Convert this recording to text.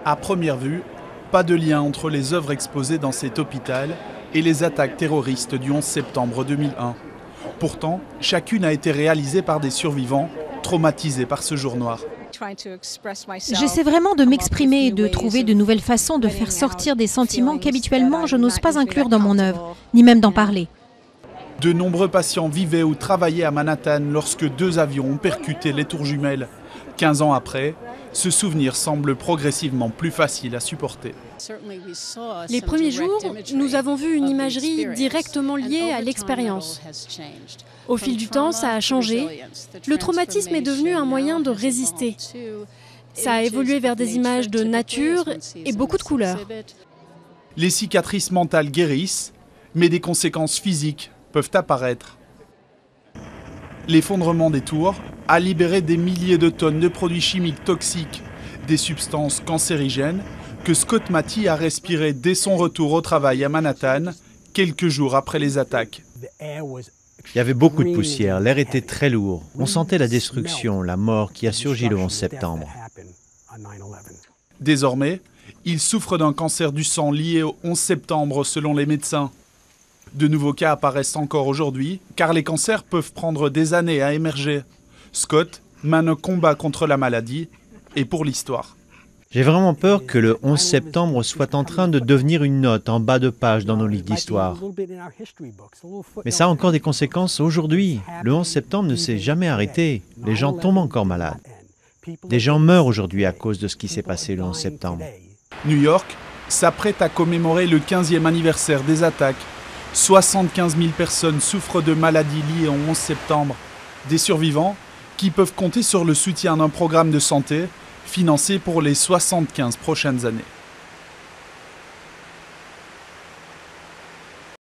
À première vue, pas de lien entre les œuvres exposées dans cet hôpital et les attaques terroristes du 11 septembre 2001. Pourtant, chacune a été réalisée par des survivants traumatisés par ce jour noir. J'essaie vraiment de m'exprimer et de trouver de nouvelles façons de faire sortir des sentiments qu'habituellement je n'ose pas inclure dans mon œuvre, ni même d'en parler. De nombreux patients vivaient ou travaillaient à Manhattan lorsque 2 avions ont percuté les tours jumelles. 15 ans après, ce souvenir semble progressivement plus facile à supporter. Les premiers jours, nous avons vu une imagerie directement liée à l'expérience. Au fil du temps, ça a changé. Le traumatisme est devenu un moyen de résister. Ça a évolué vers des images de nature et beaucoup de couleurs. Les cicatrices mentales guérissent, mais des conséquences physiques peuvent apparaître. L'effondrement des tours a libéré des milliers de tonnes de produits chimiques toxiques, des substances cancérigènes que Scott Mattie a respirées dès son retour au travail à Manhattan, quelques jours après les attaques. Il y avait beaucoup de poussière, l'air était très lourd. On sentait la destruction, la mort qui a surgi le 11 septembre. Désormais, il souffre d'un cancer du sang lié au 11 septembre selon les médecins. De nouveaux cas apparaissent encore aujourd'hui, car les cancers peuvent prendre des années à émerger. Scott mène un combat contre la maladie et pour l'histoire. J'ai vraiment peur que le 11 septembre soit en train de devenir une note en bas de page dans nos livres d'histoire. Mais ça a encore des conséquences aujourd'hui. Le 11 septembre ne s'est jamais arrêté. Les gens tombent encore malades. Des gens meurent aujourd'hui à cause de ce qui s'est passé le 11 septembre. New York s'apprête à commémorer le 15e anniversaire des attaques. 75 000 personnes souffrent de maladies liées au 11 septembre. Des survivants qui peuvent compter sur le soutien d'un programme de santé financé pour les 75 prochaines années.